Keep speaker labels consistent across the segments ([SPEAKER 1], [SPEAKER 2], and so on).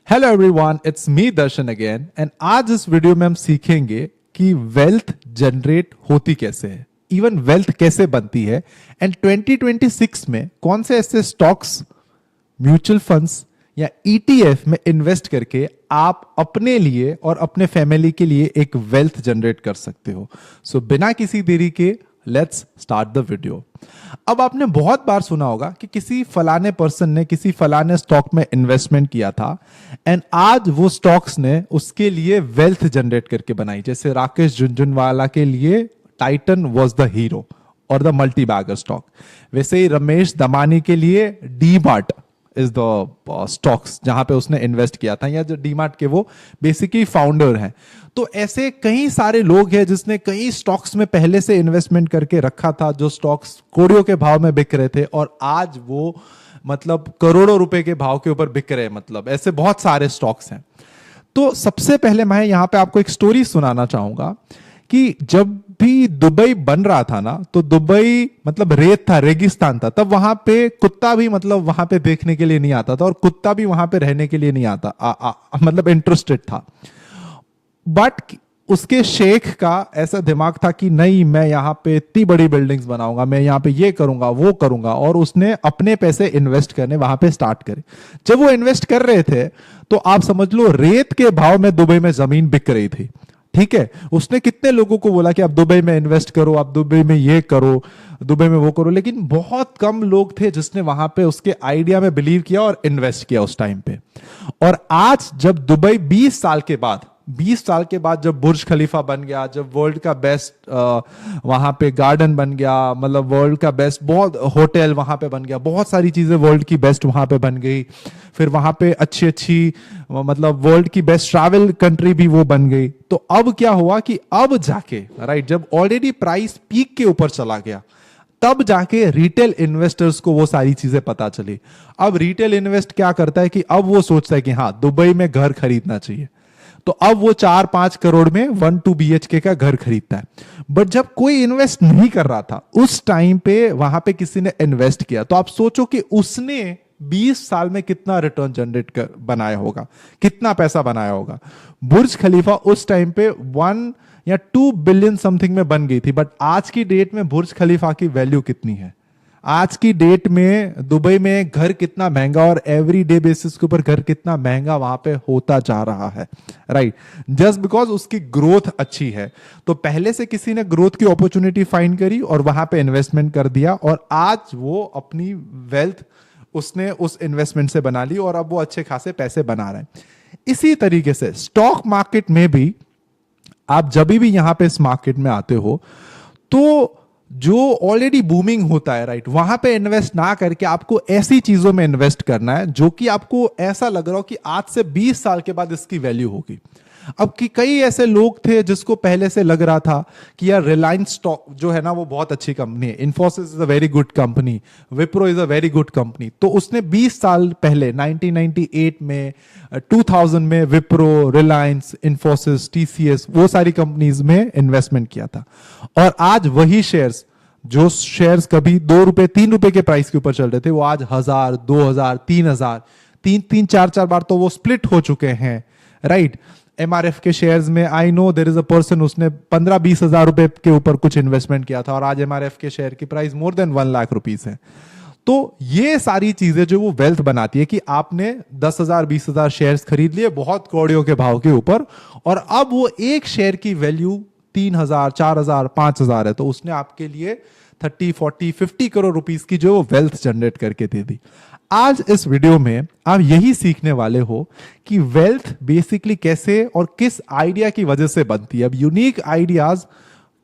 [SPEAKER 1] Hello everyone, it's me Darshan again and आज इस video में हम सीखेंगे कि वेल्थ जनरेट होती कैसे है, इवन वेल्थ कैसे बनती है एंड 2026 में कौन से ऐसे स्टॉक्स, म्यूचुअल फंड्स या ईटीएफ में इन्वेस्ट करके आप अपने लिए और अपने फैमिली के लिए एक वेल्थ जनरेट कर सकते हो। सो बिना किसी देरी के लेट्स स्टार्ट द वीडियो। अब आपने बहुत बार सुना होगा कि किसी फलाने पर्सन ने किसी फलाने स्टॉक में इन्वेस्टमेंट किया था एंड आज वो स्टॉक्स ने उसके लिए वेल्थ जनरेट करके बनाई। जैसे राकेश झुनझुनवाला के लिए टाइटन वाज द हीरो और द मल्टी बैगर स्टॉक, वैसे ही रमेश दमानी के लिए D mart is the stocks जहां पे उसने इन्वेस्ट किया था, या जो डीमार्ट के वो बेसिकली फाउंडर हैं। तो ऐसे कई सारे लोग हैं जिसने कई स्टॉक्स में पहले से इन्वेस्टमेंट करके रखा था, जो स्टॉक्स करोड़ों के भाव में बिक रहे थे और आज वो मतलब करोड़ों रुपए के भाव के ऊपर बिक रहे हैं। मतलब ऐसे बहुत सारे स्टॉक्स हैं। तो सबसे पहले मैं यहां पे आपको एक स्टोरी सुनाना चाहूंगा कि जब भी दुबई बन रहा था ना, तो दुबई मतलब रेत था, रेगिस्तान था। तब वहां पे कुत्ता भी मतलब वहां पे देखने के लिए नहीं आता था और कुत्ता भी वहां पे रहने के लिए नहीं आता, मतलब इंटरेस्टेड था। बट उसके शेख का ऐसा दिमाग था कि नहीं, मैं यहां पे इतनी बड़ी बिल्डिंग्स बनाऊंगा, मैं यहां पे ये करूंगा वो करूंगा, और उसने अपने पैसे इन्वेस्ट करने वहां पे स्टार्ट करे। जब वो इन्वेस्ट कर रहे थे तो आप समझ लो रेत के भाव में दुबई में जमीन बिक रही थी। ठीक है, उसने कितने लोगों को बोला कि आप दुबई में इन्वेस्ट करो, आप दुबई में ये करो, दुबई में वो करो, लेकिन बहुत कम लोग थे जिसने वहां पे उसके आइडिया में बिलीव किया और इन्वेस्ट किया उस टाइम पे। और आज जब दुबई 20 साल के बाद जब बुर्ज खलीफा बन गया, जब वर्ल्ड का बेस्ट वहां पे गार्डन बन गया, मतलब वर्ल्ड का बेस्ट बहुत होटल वहां पे बन गया, बहुत सारी चीजें वर्ल्ड की बेस्ट वहां पे बन गई। फिर वहां पे अच्छी अच्छी मतलब वर्ल्ड की बेस्ट ट्रैवल कंट्री भी वो बन गई। तो अब क्या हुआ कि अब जाके राइट, जब ऑलरेडी प्राइस पीक के ऊपर चला गया, तब जाके रिटेल इन्वेस्टर्स को वो सारी चीजें पता चली। अब रिटेल इन्वेस्ट क्या करता है कि अब वो सोचता है कि हाँ, दुबई में घर खरीदना चाहिए, तो अब वो 4-5 करोड़ में 1-2 BHK का घर खरीदता है। बट जब कोई इन्वेस्ट नहीं कर रहा था उस टाइम पे वहां पे किसी ने इन्वेस्ट किया, तो आप सोचो कि उसने 20 साल में कितना रिटर्न जनरेट कर बनाया होगा, कितना पैसा बनाया होगा। बुर्ज खलीफा उस टाइम पे 1 या 2 बिलियन समथिंग में बन गई थी, बट आज की डेट में बुर्ज खलीफा की वैल्यू कितनी है? आज की डेट में दुबई में घर कितना महंगा और एवरी डे बेसिस के ऊपर घर कितना महंगा वहां पे होता जा रहा है, राइट? जस्ट बिकॉज उसकी ग्रोथ अच्छी है। तो पहले से किसी ने ग्रोथ की अपॉर्चुनिटी फाइंड करी और वहां पे इन्वेस्टमेंट कर दिया, और आज वो अपनी वेल्थ उसने उस इन्वेस्टमेंट से बना ली और अब वो अच्छे खासे पैसे बना रहे हैं। इसी तरीके से स्टॉक मार्केट में भी आप जब भी यहां पे इस मार्केट में आते हो, तो जो ऑलरेडी बूमिंग होता है, राइट, वहां पे इन्वेस्ट ना करके आपको ऐसी चीजों में इन्वेस्ट करना है जो कि आपको ऐसा लग रहा हो कि आज से 20 साल के बाद इसकी वैल्यू होगी। अब कि कई ऐसे लोग थे जिसको पहले से लग रहा था कि यार रिलायंस स्टॉक जो है ना वो बहुत अच्छी कंपनी है, Infosys is a very good company, Wipro is a very good company. तो उसने 20 साल पहले 1998 में 2000 में विप्रो, रिलायंस, इन्फोसिस, TCS वो सारी कंपनीज में इन्वेस्टमेंट किया था। और आज वही शेयर्स, जो शेयर्स कभी 2 रुपए 3 रुपए के प्राइस के ऊपर चल रहे थे, वो आज 1000, 2000, 3000, 3-4 बार तो वो स्प्लिट हो चुके हैं, राइट? MRF के शेयर्स में I know there is a person, उसने 15-20 हजार रुपए के ऊपर कुछ इन्वेस्टमेंट किया था और आज MRF के शेयर की price more than 1 lakh rupees है। तो ये सारी चीजें जो वो वेल्थ बनाती है कि आपने 10,000 20,000 शेयर्स खरीद लिए बहुत करोड़ों के भाव के ऊपर, और अब वो एक शेयर की वैल्यू 3,000, 4,000, 5,000 है, तो उसने आपके लिए 30, 40, 50 करोड़ रुपीस की जो वेल्थ जनरेट करके दे दी। आज इस वीडियो में आप यही सीखने वाले हो कि वेल्थ बेसिकली कैसे और किस आइडिया की वजह से बनती है। अब यूनिक आइडियाज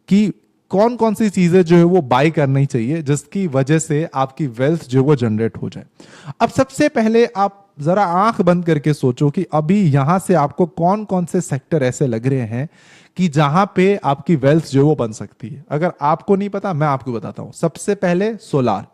[SPEAKER 1] की कौन कौन सी चीजें जो है वो बाय करनी चाहिए जिसकी वजह से आपकी वेल्थ जो वो जनरेट हो जाए। अब सबसे पहले आप जरा आंख बंद करके सोचो कि अभी यहां से आपको कौन कौन से सेक्टर ऐसे लग रहे हैं कि जहां पे आपकी वेल्थ जो वो बन सकती है। अगर आपको नहीं पता, मैं आपको बताता हूं। सबसे पहले सोलार,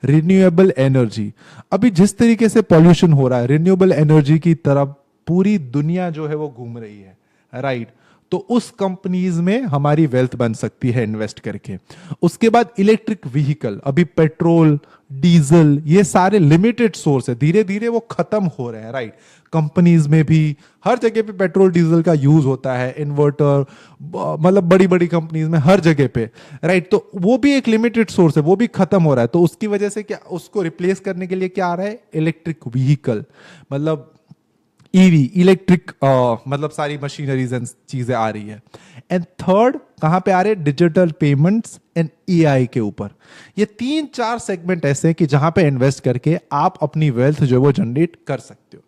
[SPEAKER 1] रिन्यूएबल एनर्जी। अभी जिस तरीके से पॉल्यूशन हो रहा है, रिन्यूएबल एनर्जी की तरफ पूरी दुनिया जो है वो घूम रही है, राइट? तो उस कंपनीज में हमारी वेल्थ बन सकती है इन्वेस्ट करके। उसके बाद इलेक्ट्रिक व्हीकल, अभी पेट्रोल डीजल ये सारे लिमिटेड सोर्स है, धीरे धीरे वो खत्म हो रहे हैं, राइट। कंपनीज में भी हर जगह पे पेट्रोल डीजल का यूज होता है, इन्वर्टर, मतलब बड़ी बड़ी कंपनीज में हर जगह पे, राइट। तो वो भी एक लिमिटेड सोर्स है, वो भी खत्म हो रहा है। तो उसकी वजह से क्या, उसको रिप्लेस करने के लिए क्या आ रहा है, इलेक्ट्रिक व्हीकल, मतलब ईवी, इलेक्ट्रिक, मतलब सारी मशीनरीज एंड चीजें आ रही है। एंड थर्ड कहां पे आ रहे हैं, डिजिटल पेमेंट्स एंड एआई के ऊपर। ये 3-4 सेगमेंट ऐसे हैं कि जहां पे इन्वेस्ट करके आप अपनी वेल्थ जो है वो जनरेट कर सकते हो।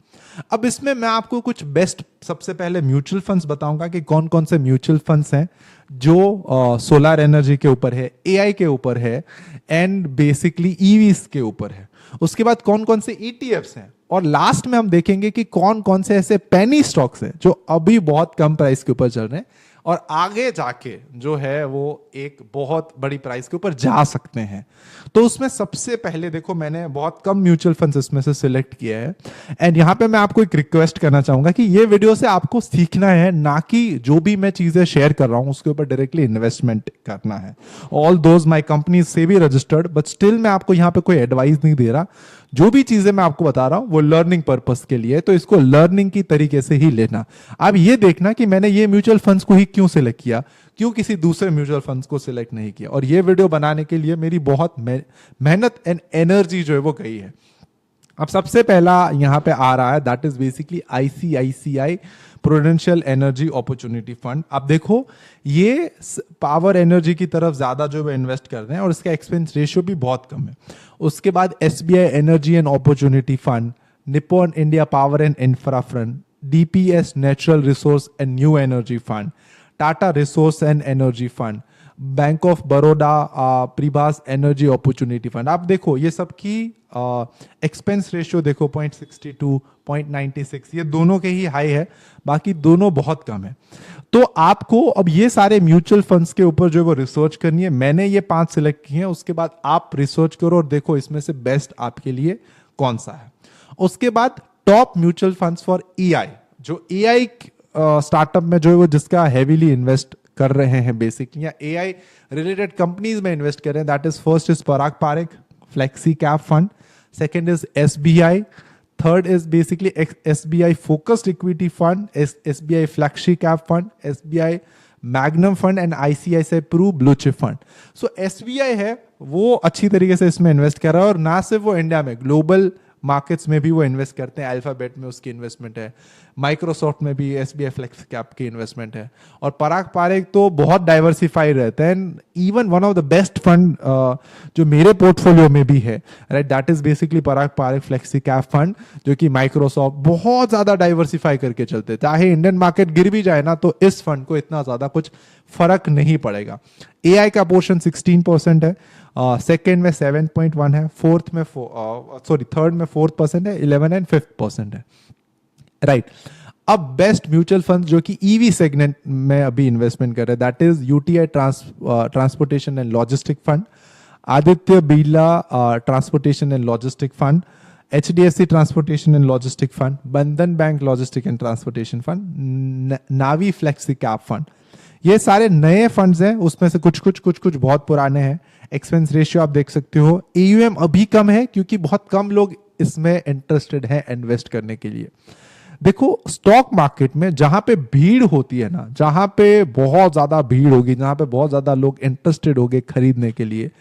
[SPEAKER 1] अब इसमें मैं आपको कुछ बेस्ट, सबसे पहले म्यूचुअल फंड्स बताऊंगा कि कौन कौन से म्यूचुअल फंड्स हैं जो सोलर एनर्जी के ऊपर है, एआई के ऊपर है एंड बेसिकली ईवीज के ऊपर है। उसके बाद कौन कौन से ईटीएफ्स हैं, और लास्ट में हम देखेंगे कि कौन कौन से ऐसे पेनी स्टॉक्स हैं जो अभी बहुत कम प्राइस के ऊपर चल रहे हैं और आगे जाके जो है वो एक बहुत बड़ी प्राइस के ऊपर जा सकते हैं। तो उसमें सबसे पहले देखो, मैंने बहुत कम म्यूचुअल फंड्स इसमें से सिलेक्ट किया है। एंड यहां पे मैं आपको एक रिक्वेस्ट करना चाहूंगा कि ये वीडियो से आपको सीखना है, ना कि जो भी मैं चीजें शेयर कर रहा हूं उसके ऊपर डायरेक्टली इन्वेस्टमेंट करना है। ऑल दोज माई कंपनी से भी रजिस्टर्ड, बट स्टिल मैं आपको यहां पे कोई एडवाइस नहीं दे रहा। जो भी चीजें मैं आपको बता रहा हूं वो लर्निंग पर्पस के लिए, तो इसको लर्निंग की तरीके से ही लेना। अब ये देखना कि मैंने ये म्यूचुअल फंड्स को ही क्यों सिलेक्ट किया, क्यों किसी दूसरे म्यूचुअल फंड्स को सिलेक्ट नहीं किया। और ये वीडियो बनाने के लिए मेरी बहुत मेहनत एंड एनर्जी जो है वो गई है। अब सबसे पहला यहां पे आ रहा है, that is basically ICICI prudential energy opportunity fund. अब देखो, ये पावर एनर्जी की तरफ ज्यादा जो है इन्वेस्ट कर रहे हैं और इसका एक्सपेंस रेशियो भी बहुत कम है। उसके बाद SBI energy and opportunity fund, Nippon India power and infra fund, DPS natural resource and new energy fund, Tata resource and energy fund, bank of Baroda Paribas energy opportunity fund. आप देखो ये सब की एक्सपेंस रेशियो देखो 0.62, 0.96, ये दोनों के ही हाई है, बाकी दोनों बहुत कम है। तो आपको अब ये सारे म्यूचुअल फंड्स के ऊपर जो है वो रिसर्च करनी है। मैंने ये 5 सिलेक्ट किए हैं, उसके बाद आप रिसर्च करो और देखो इसमें से बेस्ट आपके लिए कौन सा है। उसके बाद top mutual funds for AI, जो एआई स्टार्टअप में जो है वो जिसका हेवीली इन्वेस्ट कर रहे हैं बेसिकली, या एआई रिलेटेड कंपनीज में इन्वेस्ट कर रहे हैं, that is first is Parag Parikh flexi cap fund, second is SBI, third is basically SBI focused equity fund, SBI flexi cap fund, SBI magnum fund and ICICI pru blue chip fund. So SBI है वो अच्छी तरीके से इसमें invest कर रहा है, और ना सिर्फ वो इंडिया में, ग्लोबल मार्केट्स में भी वो इन्वेस्ट करते हैं। अल्फाबेट में उसकी इन्वेस्टमेंट है, माइक्रोसॉफ्ट में भी एसबीआई फ्लेक्स कैप की इन्वेस्टमेंट है, और पराग पारेख तो बहुत डाइवर्सिफाइड रहते हैं। Even one of the best fund जो मेरे पोर्टफोलियो में भी है, right, that is basically Parag Parikh flexi cap fund, जो कि माइक्रोसॉफ्ट बहुत ज्यादा डाइवर्सिफाई करके चलते हैं। चाहे इंडियन मार्केट गिर भी जाए ना, तो इस फंड को इतना ज्यादा कुछ फर्क नहीं पड़ेगा। एआई का पोर्शन 16% है, सेकेंड में 7.1 है, फोर्थ में थर्ड में 4% है, 11 एंड 5% है, राइट। अब बेस्ट म्यूचुअल फंड जो कि ईवी सेगमेंट में अभी इन्वेस्टमेंट कर रहे हैं, that is UTI transportation and logistic fund, Aditya Birla transportation and logistic fund, HDFC transportation and logistic fund, Bandhan bank logistic and transportation fund, Navi flexi cap fund. ये सारे नए फंड्स हैं, उसमें से कुछ बहुत पुराने हैं। एक्सपेंस रेशियो आप देख सकते हो। एयूएम अभी कम है क्योंकि बहुत कम लोग इसमें इंटरेस्टेड हैं इन्वेस्ट करने के लिए। देखो, स्टॉक मार्केट में जहां पे भीड़ होती है ना, जहां पे बहुत ज्यादा भीड़ होगी, जहां पे बहुत ज्यादा लोग इंटरेस्टेड होंगे खरीदने के लिए,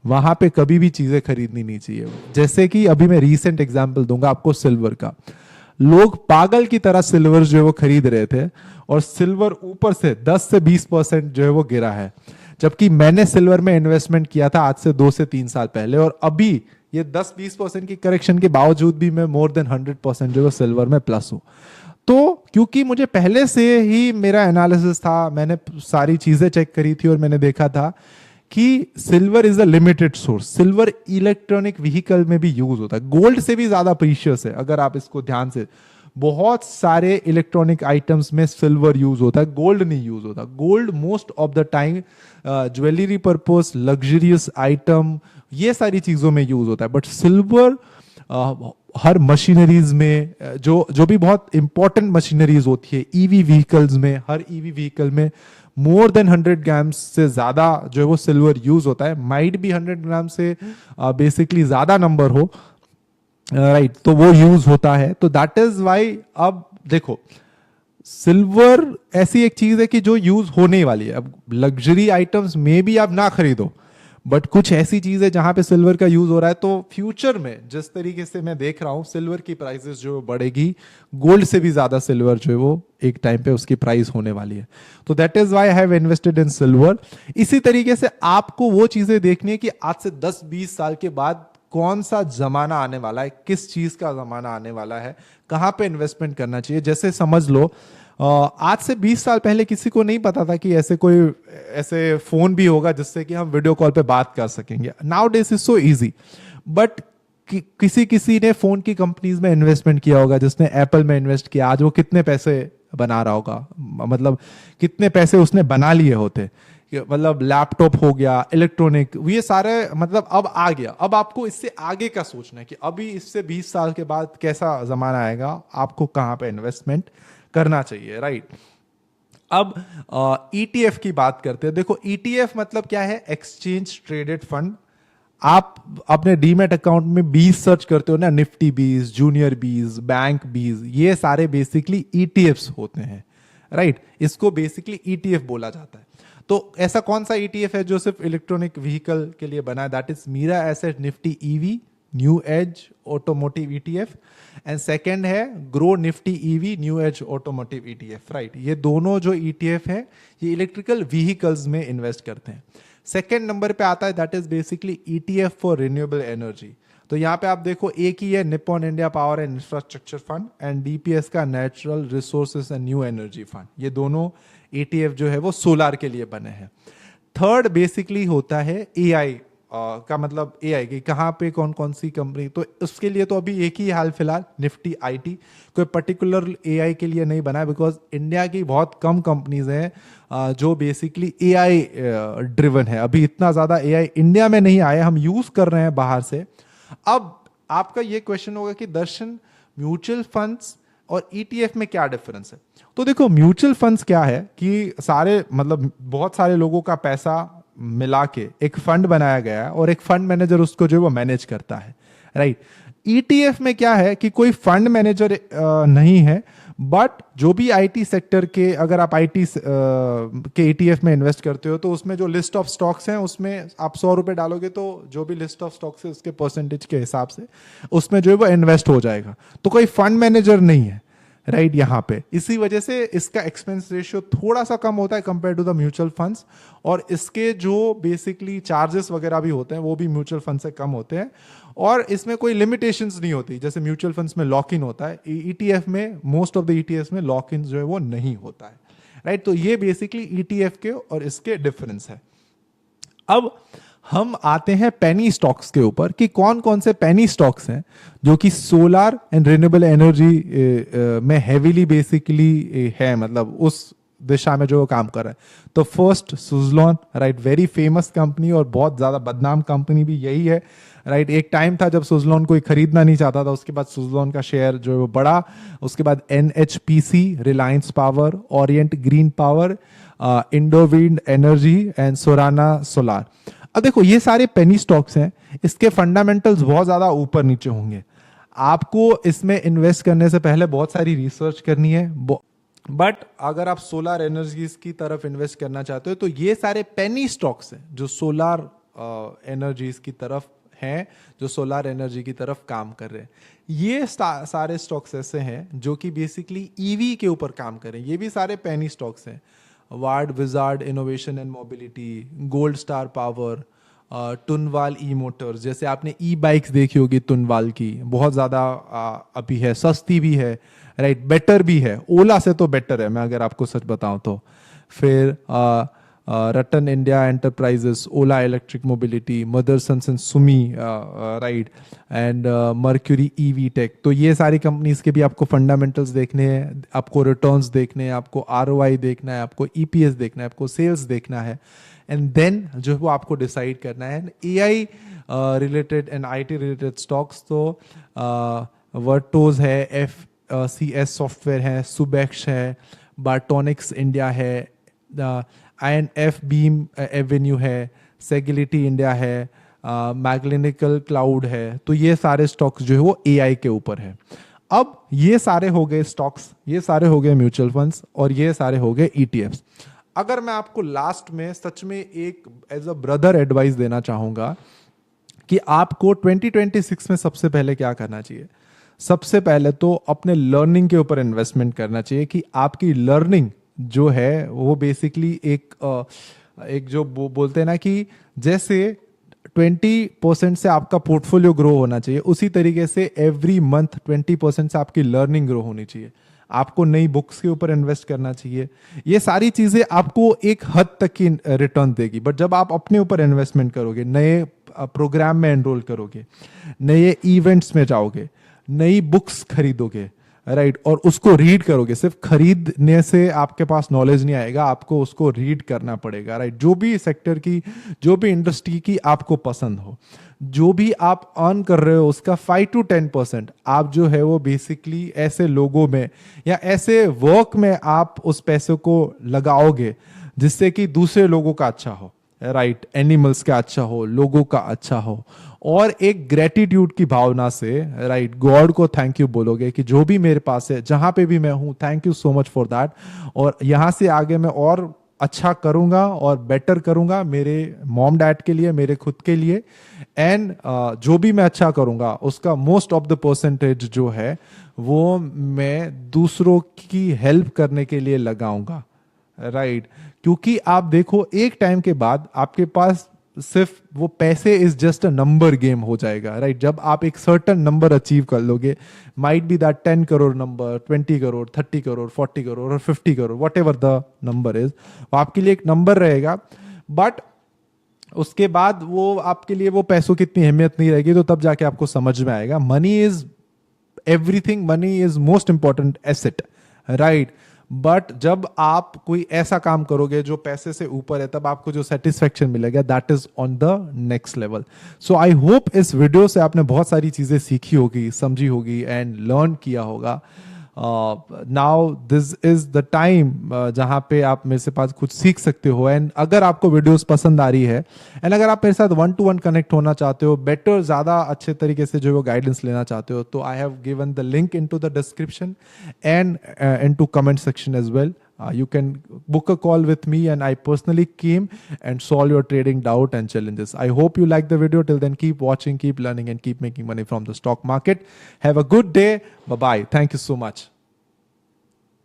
[SPEAKER 1] वहां पे कभी भी चीजें खरीदनी नहीं चाहिए। जैसे कि अभी मैं रीसेंट एग्जांपल दूंगा आपको सिल्वर का। लोग पागल की तरह सिल्वर जो है वो खरीद रहे थे, और सिल्वर ऊपर से 10 से 20% जो है वो गिरा है। जबकि मैंने सिल्वर में इन्वेस्टमेंट किया था आज से 2 से 3 साल पहले, और अभी ये 10-20% की करेक्शन के बावजूद भी मैं मोर देन 100% जो है सिल्वर में प्लस हूं। तो क्योंकि मुझे पहले से ही मेरा एनालिसिस था, मैंने सारी चीजें चेक करी थी और मैंने देखा था कि silver is a limited source. Silver electronic vehicle में भी यूज होता है, गोल्ड से भी ज्यादा प्रीशियस है। अगर आप इसको ध्यान से, बहुत सारे इलेक्ट्रॉनिक आइटम्स में सिल्वर यूज होता है, गोल्ड नहीं यूज होता। Gold most of the time jewellery purpose, luxurious item, ये सारी चीजों में यूज होता है, बट सिल्वर हर मशीनरीज में जो जो भी बहुत इंपॉर्टेंट मशीनरीज होती है, ईवी व्हीकल्स में, हर ईवी व्हीकल में मोर देन 100 ग्राम से ज्यादा जो है वो सिल्वर यूज होता है। माइट भी 100 ग्राम से बेसिकली ज्यादा नंबर हो, राइट, तो वो यूज होता है। तो दैट इज वाई अब देखो, सिल्वर ऐसी एक चीज है कि जो यूज होने वाली है। अब लग्जरी आइटम्स में भी आप ना खरीदो, बट कुछ ऐसी चीज है जहां पे सिल्वर का यूज हो रहा है। तो फ्यूचर में जिस तरीके से मैं देख रहा हूं, सिल्वर की प्राइसेस जो बढ़ेगी, गोल्ड से भी ज्यादा सिल्वर जो है वो एक टाइम पे उसकी प्राइस होने वाली है। तो that is why I have invested in silver. इसी तरीके से आपको वो चीजें देखनी है कि आज से 10-20 साल के बाद कौन सा जमाना आने वाला है, किस चीज का जमाना आने वाला है, कहां पे इन्वेस्टमेंट करना चाहिए। जैसे समझ लो आज से 20 साल पहले किसी को नहीं पता था कि ऐसे फोन भी होगा जिससे कि हम वीडियो कॉल पे बात कर सकेंगे। Now days is so easy. But किसी ने फोन की कंपनीज में इन्वेस्टमेंट किया होगा, जिसने एप्पल में इन्वेस्ट किया, आज वो कितने पैसे बना रहा होगा, मतलब कितने पैसे उसने बना लिए होते। मतलब लैपटॉप हो गया, इलेक्ट्रॉनिक, ये सारे मतलब अब आ गया। अब आपको इससे आगे का सोचना है कि अभी इससे 20 साल के बाद कैसा जमाना आएगा, आपको कहां पे इन्वेस्टमेंट करना चाहिए, राइट। अब ईटीएफ की बात करते हैं। देखो ईटीएफ मतलब क्या है, एक्सचेंज ट्रेडेड फंड। आप अपने डीमेट अकाउंट में बीज सर्च करते हो ना, निफ्टी बीज, जूनियर बीज, बैंक बीज, ये सारे बेसिकली ईटीएफ्स होते हैं, राइट। इसको बेसिकली ईटीएफ बोला जाता है। तो ऐसा कौन सा ईटीएफ है जो सिर्फ इलेक्ट्रॉनिक व्हीकल के लिए बना है? That is Mirae asset Nifty EV new age automotive ETF, and second है Groww Nifty EV new age automotive ETF, right. ये दोनों जो ईटीएफ है ये इलेक्ट्रिकल व्हीकल्स में इन्वेस्ट करते हैं। सेकंड नंबर पे आता है that is basically ETF for renewable energy. तो यहाँ पे आप देखो एक ही है, Nippon India power and infrastructure fund, and DPS का natural resources and new energy fund. ये दोनों ईटीएफ जो है वो सोलार के लिए बने हैं। थर्ड बेसिकली होता है एआई का, मतलब एआई की कहाँ पे कौन कौन सी कंपनी, तो उसके लिए तो अभी एक ही हाल फिलहाल निफ्टी आईटी, कोई पर्टिकुलर एआई के लिए नहीं बना है, बिकॉज इंडिया की बहुत कम कंपनीज हैं जो बेसिकली एआई ड्रिवन है। अभी इतना ज्यादा एआई इंडिया में नहीं आया, हम यूज कर रहे हैं बाहर से। अब आपका ये क्वेश्चन होगा कि दर्शन, म्यूचुअल फंड्स और ईटीएफ में क्या डिफरेंस है? तो देखो म्यूचुअल फंड्स क्या है कि सारे मतलब बहुत सारे लोगों का पैसा मिला के एक फंड बनाया गया है और एक फंड मैनेजर उसको जो है वो मैनेज करता है, राइट। ईटीएफ में क्या है कि कोई फंड मैनेजर नहीं है, बट जो भी आईटी सेक्टर के, अगर आप आईटी के ईटीएफ में इन्वेस्ट करते हो तो उसमें जो लिस्ट ऑफ स्टॉक्स हैं उसमें आप 100 रुपए डालोगे तो जो भी लिस्ट ऑफ स्टॉक्स है उसके परसेंटेज के हिसाब से उसमें जो है वो इन्वेस्ट हो जाएगा। तो कोई फंड मैनेजर नहीं है, राइट, यहाँ पे। इसी वजह से इसका एक्सपेंस रेशियो थोड़ा सा कम होता है compare to the mutual funds, और इसके जो बेसिकली चार्जेस वगैरह भी होते हैं वो भी म्यूचुअल फंड से कम होते हैं, और इसमें कोई लिमिटेशंस नहीं होती। जैसे म्यूचुअल फंड्स में लॉक इन होता है, ईटीएफ में, मोस्ट ऑफ द ईटीएफ में लॉक इन जो है वो नहीं होता है, राइट। तो ये बेसिकली ईटीएफ के और इसके डिफरेंस है। अब हम आते हैं पेनी स्टॉक्स के ऊपर कि कौन कौन से पेनी स्टॉक्स हैं जो कि सोलार एंड रिन्यूएबल एनर्जी में हेवीली बेसिकली है, मतलब उस दिशा में जो काम कर रहा है। तो first Suzlon, right, very famous company और बहुत ज्यादा बदनाम कंपनी भी यही है, राइट। एक टाइम था जब सुजलॉन कोई खरीदना नहीं चाहता था, उसके बाद सुजलॉन का शेयर जो है वो बढ़ा। उसके बाद NHPC, Reliance power, Orient green power, Indowind energy and Surana solar. अब देखो ये सारे पेनी स्टॉक्स हैं, इसके फंडामेंटल्स बहुत ज्यादा ऊपर नीचे होंगे। आपको इसमें इन्वेस्ट करने से पहले बहुत सारी रिसर्च करनी है, बट अगर आप सोलर एनर्जीज की तरफ इन्वेस्ट करना चाहते हो तो ये सारे पेनी स्टॉक्स हैं जो सोलर एनर्जीज की तरफ हैं, जो सोलर एनर्जी की तरफ काम कर रहे हैं। ये सारे स्टॉक्स ऐसे हैं जो कि बेसिकली ईवी के ऊपर काम कर रहे हैं। ये भी सारे पेनी स्टॉक्स हैं। Wardwizard innovation and mobility, gold star power, Tunwal E motors, जैसे आपने ई बाइक्स देखी होगी टुनवाल की, बहुत ज़्यादा अभी है, सस्ती भी है, राइट, बेटर भी है, ओला से तो बेटर है मैं अगर आपको सच बताऊं तो। फिर Ratan India enterprises, Ola electric mobility, Mothersons and Sumi, right, and Mercury EV tech. तो ये सारी कंपनीज के भी आपको फंडामेंटल्स देखने हैं, आपको रिटर्न्स देखने हैं, आपको आरओआई देखना है, आपको ईपीएस देखना है, आपको सेल्स देखना है, एंड देन जो है वो आपको डिसाइड करना है। AI related and IT related stocks तो वर्टोज है, FCS सॉफ्टवेयर है, सुबेक्स है, बार्टोनिक्स इंडिया है, INF बीम एवेन्यू है, सेगिलिटी इंडिया है, मैग्नेटिकल क्लाउड है। तो ये सारे स्टॉक्स जो है वो AI के ऊपर है। अब ये सारे हो गए स्टॉक्स, ये सारे हो गए म्यूचुअल फंड्स, और ये सारे हो गए ETFs। अगर मैं आपको लास्ट में सच में एक एज अ ब्रदर एडवाइस देना चाहूंगा कि आपको 2026 में सबसे पहले क्या करना चाहिए, सबसे पहले तो अपने लर्निंग के ऊपर इन्वेस्टमेंट करना चाहिए कि आपकी लर्निंग जो है वो बेसिकली एक जो बोलते हैं ना कि जैसे 20% से आपका पोर्टफोलियो ग्रो होना चाहिए, उसी तरीके से एवरी मंथ 20% से आपकी लर्निंग ग्रो होनी चाहिए। आपको नई बुक्स के ऊपर इन्वेस्ट करना चाहिए। ये सारी चीजें आपको एक हद तक की रिटर्न देगी, बट जब आप अपने ऊपर इन्वेस्टमेंट करोगे, नए प्रोग्राम में एनरोल करोगे, नए इवेंट्स में जाओगे, नई बुक्स खरीदोगे, राइट, और उसको रीड करोगे। सिर्फ खरीदने से आपके पास नॉलेज नहीं आएगा, आपको उसको रीड करना पड़ेगा, राइट। जो भी सेक्टर की, जो भी इंडस्ट्री की आपको पसंद हो, जो भी आप अर्न कर रहे हो उसका 5 to 10% आप जो है वो बेसिकली ऐसे लोगों में या ऐसे वर्क में आप उस पैसे को लगाओगे जिससे कि दूसरे लोगों का अच्छा हो, राइट, एनिमल्स का अच्छा हो, लोगों का अच्छा हो, और एक ग्रेटिट्यूड की भावना से, राइट, गॉड को थैंक यू बोलोगे कि जो भी मेरे पास है, जहां पे भी मैं हूं, thank you so much for that, और यहां से आगे मैं और अच्छा करूंगा और बेटर करूंगा मेरे मॉम डैड के लिए, मेरे खुद के लिए, एंड जो भी मैं अच्छा करूंगा उसका मोस्ट ऑफ द परसेंटेज जो है वो मैं दूसरों की हेल्प करने के लिए लगाऊंगा, राइट। क्योंकि आप देखो एक टाइम के बाद आपके पास सिर्फ वो पैसे is just a number game हो जाएगा, राइट। जब आप एक सर्टन नंबर अचीव कर लोगे, might be that 10 crore number, 20 crore, 30 crore, 40 crore और 50 crore, what ever the number is, वो आपके लिए एक नंबर रहेगा। बट उसके बाद वो आपके लिए वो पैसों की इतनी अहमियत नहीं रहेगी, तो तब जाके आपको समझ में आएगा money is everything, money is most important asset, right. But जब आप कोई ऐसा काम करोगे जो पैसे से ऊपर है, तब आपको जो सेटिस्फेक्शन मिलेगा that is on the next level. So I hope इस वीडियो से आपने बहुत सारी चीजें सीखी होगी, समझी होगी एंड लर्न किया होगा। Now this is the time जहां पे आप मेरे से पास कुछ सीख सकते हो। एंड अगर आपको वीडियोस पसंद आ रही है, एंड अगर आप मेरे साथ 1-to-1 कनेक्ट होना चाहते हो, बेटर, ज्यादा अच्छे तरीके से जो वो गाइडेंस लेना चाहते हो, तो I have given the link in to the description and in to comment section as well. You can book a call with me and I personally came and solve your trading doubt and challenges. I hope you like the video. Till then, keep watching, keep learning, and keep making money from the stock market. Have a good day. Bye bye. Thank you so much.